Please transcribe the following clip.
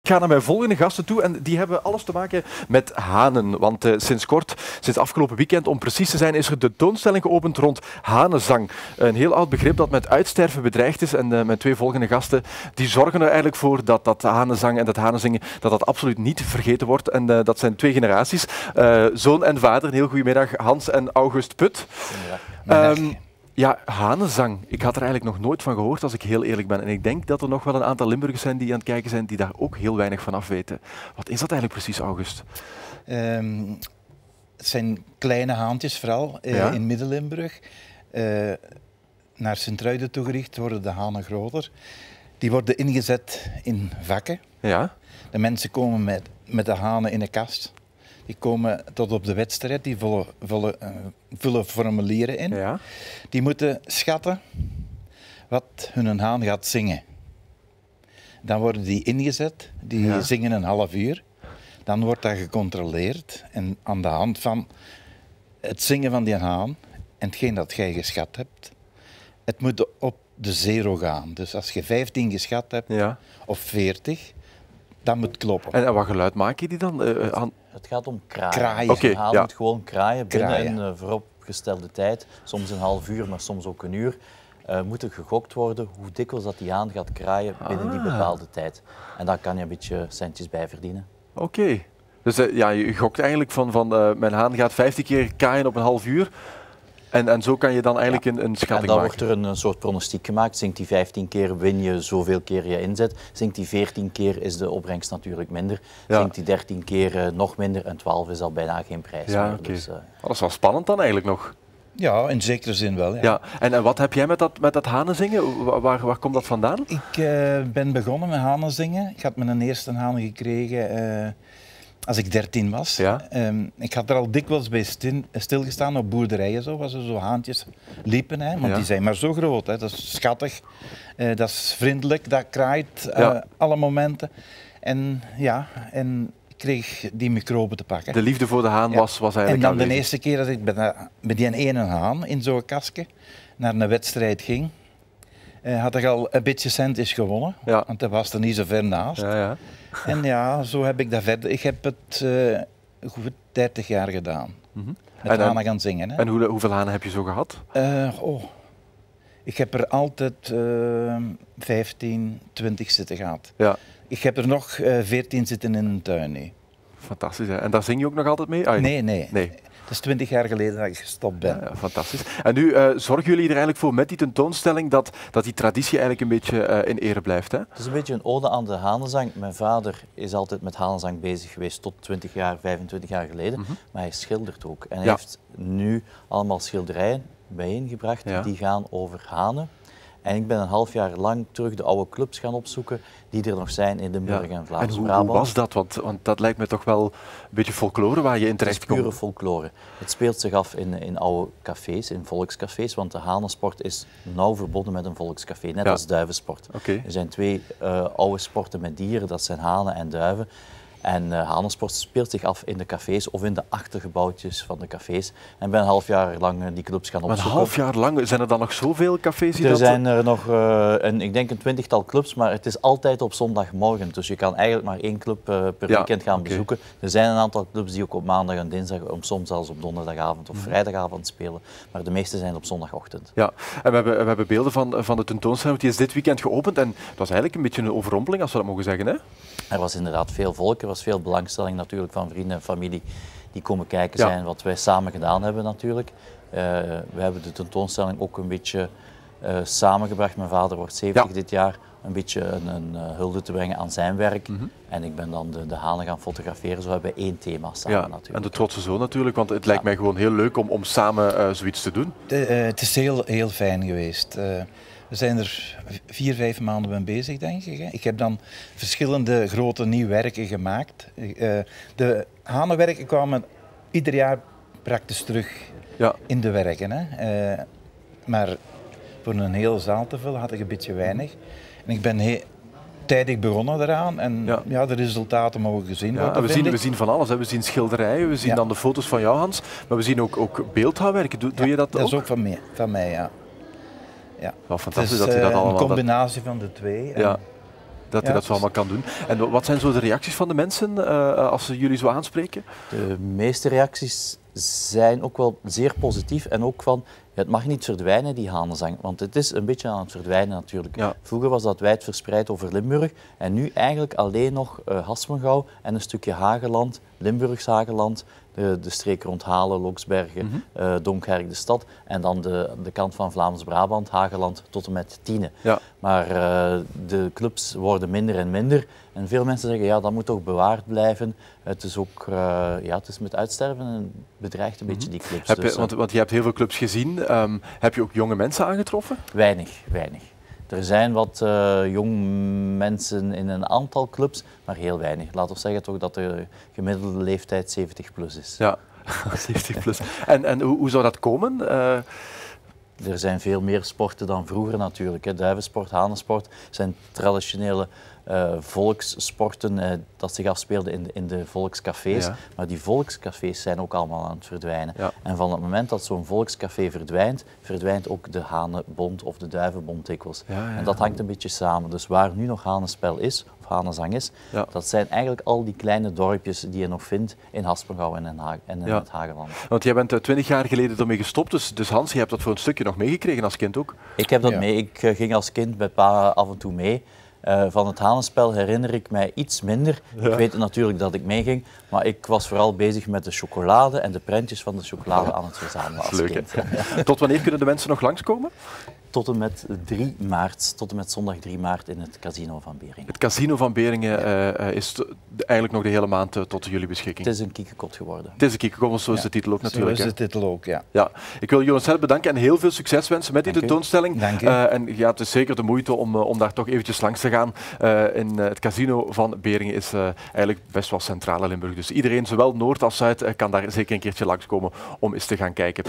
Ik ga naar mijn volgende gasten toe en die hebben alles te maken met hanen. Want sinds afgelopen weekend, om precies te zijn, is er de tentoonstelling geopend rond hanenzang. Een heel oud begrip dat met uitsterven bedreigd is. En mijn twee volgende gasten die zorgen er eigenlijk voor dat hanenzang en dat hanenzingen dat absoluut niet vergeten wordt. En dat zijn twee generaties, zoon en vader. Een heel goedemiddag, Hans en August Put. Ja, hanenzang. Ik had er eigenlijk nog nooit van gehoord, als ik heel eerlijk ben. En ik denk dat er nog wel een aantal Limburgers zijn die aan het kijken zijn, die daar ook heel weinig van af weten. Wat is dat eigenlijk precies, August? Het zijn kleine haantjes, vooral in Midden-Limburg. Naar Sint-Truiden toegericht worden de hanen groter. Die worden ingezet in vakken. Ja. De mensen komen met de hanen in een kast. Die komen tot op de wedstrijd, die vullen formulieren in. Ja. Die moeten schatten wat hun haan gaat zingen. Dan worden die ingezet, die zingen een half uur. Dan wordt dat gecontroleerd en aan de hand van het zingen van die haan en hetgeen dat jij geschat hebt, het moet op de zero gaan. Dus als je 15 geschat hebt of 40, dat moet kloppen. En wat geluid maken die dan? Het gaat om kraaien. Kraaien. Een haan moet gewoon kraaien binnen een vooropgestelde tijd. Soms een half uur, maar soms ook een uur. Moet er gegokt worden hoe dikwijls dat die haan gaat kraaien binnen die bepaalde tijd. En daar kan je een beetje centjes bij verdienen. Oké. Dus je gokt eigenlijk van mijn haan gaat 15 keer kraaien op een half uur. En zo kan je dan eigenlijk een schatting maken. En dan wordt er een soort pronostiek gemaakt. Zingt die 15 keer, win je zoveel keer je inzet. Zingt die 14 keer, is de opbrengst natuurlijk minder. Zingt die 13 keer nog minder en 12 is al bijna geen prijs meer. Okay. Dus, dat is wel spannend dan eigenlijk nog. Ja, in zekere zin wel. Ja. En wat heb jij met dat hanenzingen? Waar komt dat vandaan? Ik ben begonnen met hanenzingen. Ik had mijn eerste haan gekregen als ik 13 was. Ja. Ik had er al dikwijls bij stilgestaan op boerderijen, waar ze zo haantjes liepen. Hè, want die zijn maar zo groot. Hè. Dat is schattig, dat is vriendelijk, dat kraait alle momenten. En ik kreeg die microben te pakken. De liefde voor de haan was eigenlijk En dan aanwezig. de eerste keer dat ik met die ene haan in zo'n kastje naar een wedstrijd ging, had ik al een beetje centjes gewonnen. Ja. Want dat was er niet zo ver naast. Ja. En zo heb ik dat verder. Ik heb het goed 30 jaar gedaan. Met hanen gaan zingen. Hè. En hoeveel hanen heb je zo gehad? Ik heb er altijd 15, 20 zitten gehad. Ja. Ik heb er nog 14 zitten in een tuin nu. Fantastisch, hè? En daar zing je ook nog altijd mee? Nee. Dat is 20 jaar geleden dat ik gestopt ben. Ja, fantastisch. En nu zorgen jullie er eigenlijk voor met die tentoonstelling dat die traditie eigenlijk een beetje in ere blijft, hè? Het is een beetje een ode aan de hanenzang. Mijn vader is altijd met hanenzang bezig geweest tot 20 jaar, 25 jaar geleden. Maar hij schildert ook. En hij heeft nu allemaal schilderijen bijeengebracht die gaan over hanen. En ik ben een half jaar lang terug de oude clubs gaan opzoeken die er nog zijn in Limburg en Vlaams-Brabant. En hoe was dat? Want dat lijkt me toch wel een beetje folklore waar je in terecht komt. Het is pure folklore. Het speelt zich af in oude cafés, in volkscafés, want de hanensport is nauw verbonden met een volkscafé, net als duivensport. Okay. Er zijn twee oude sporten met dieren, dat zijn hanen en duiven. En hanensport speelt zich af in de cafés of in de achtergebouwtjes van de cafés. En ik ben een half jaar lang die clubs gaan opzoeken. Maar een half jaar lang? Zijn er dan nog zoveel cafés die Er zijn er nog, ik denk een 20-tal clubs, maar het is altijd op zondagmorgen. Dus je kan eigenlijk maar één club per weekend gaan bezoeken. Er zijn een aantal clubs die ook op maandag en dinsdag, soms zelfs op donderdagavond of vrijdagavond spelen. Maar de meeste zijn op zondagochtend. Ja, en we hebben beelden van de tentoonstelling. Die is dit weekend geopend en dat was eigenlijk een beetje een overrompeling, als we dat mogen zeggen, hè? Er was inderdaad veel volk, er was veel belangstelling natuurlijk van vrienden en familie die komen kijken zijn wat wij samen gedaan hebben natuurlijk. We hebben de tentoonstelling ook een beetje samengebracht. Mijn vader wordt 70 dit jaar. Een beetje een hulde te brengen aan zijn werk. En ik ben dan de hanen gaan fotograferen. Zo hebben we één thema samen natuurlijk. En de trotse zoon natuurlijk, want het lijkt mij gewoon heel leuk om samen zoiets te doen. Het is heel fijn geweest. We zijn er 4-5 maanden mee bezig, denk ik. Hè. Ik heb dan verschillende grote nieuwwerken gemaakt. De hanenwerken kwamen ieder jaar praktisch terug in de werken. Hè. Maar voor een hele zaal te vullen had ik een beetje weinig. En ik ben tijdig begonnen eraan en de resultaten mogen gezien worden. We zien van alles. Hè. We zien schilderijen, we zien dan de foto's van jou, Hans. Maar we zien ook beeldhouwwerken. Doe je dat ook? Dat is ook van mij, ja. Wel fantastisch het is dat je dat allemaal... een combinatie van de twee. dat hij dat zo allemaal kan doen. En wat zijn zo de reacties van de mensen als ze jullie zo aanspreken? De meeste reacties zijn ook wel zeer positief en ook van, het mag niet verdwijnen, die hanenzang, want het is een beetje aan het verdwijnen natuurlijk. Ja. Vroeger was dat wijd verspreid over Limburg en nu eigenlijk alleen nog Haspengouw en een stukje Hageland, Limburgs Hageland, de streek rond Halen, Loksbergen, Donkherk, de stad en dan de kant van Vlaams-Brabant, Hageland tot en met Tiene. Ja. Maar de clubs worden minder en minder en veel mensen zeggen, ja, dat moet toch bewaard blijven. Het is ook, het is met uitsterven bedreigt een beetje die clubs. Want je hebt heel veel clubs gezien. Heb je ook jonge mensen aangetroffen? Weinig. Er zijn wat jong mensen in een aantal clubs, maar heel weinig. Laten we zeggen toch dat de gemiddelde leeftijd 70 plus is. Ja, 70 plus. En hoe zou dat komen? Er zijn veel meer sporten dan vroeger natuurlijk. Hè. Duivensport, hanensport zijn traditionele volkssporten dat zich afspeelden in de volkscafés. Ja. Maar die volkscafés zijn ook allemaal aan het verdwijnen. Ja. En van het moment dat zo'n volkscafé verdwijnt, verdwijnt ook de hanenbond of de duivenbond dikwijls. Ja. En dat hangt een beetje samen. Dus waar nu nog hanenspel is, of hanenzang is, dat zijn eigenlijk al die kleine dorpjes die je nog vindt in Haspengouw en in het Hageland. Want jij bent 20 jaar geleden ermee gestopt, dus Hans, je hebt dat voor een stukje nog meegekregen als kind ook? Ik heb dat mee. Ik ging als kind bij pa af en toe mee. Van het hanenspel herinner ik mij iets minder. Ja. Ik weet natuurlijk dat ik meeging, maar ik was vooral bezig met de chocolade en de prentjes van de chocolade aan het verzamelen als kind. Ja. Tot wanneer kunnen de mensen nog langskomen? Tot en met 3 maart, tot en met zondag 3 maart in het Casino van Beringen. Het Casino van Beringen is eigenlijk nog de hele maand tot jullie beschikking. Het is een kiekekot geworden. Het is een kiekekot, zo is de titel ook natuurlijk. Zo is de titel ook, ja. Ik wil Jonas Herp bedanken en heel veel succes wensen met die tentoonstelling. Dank u. En het is zeker de moeite om daar toch eventjes langs te gaan. In het Casino van Beringen is eigenlijk best wel centraal in Limburg. Dus iedereen, zowel Noord als Zuid, kan daar zeker een keertje langskomen om eens te gaan kijken.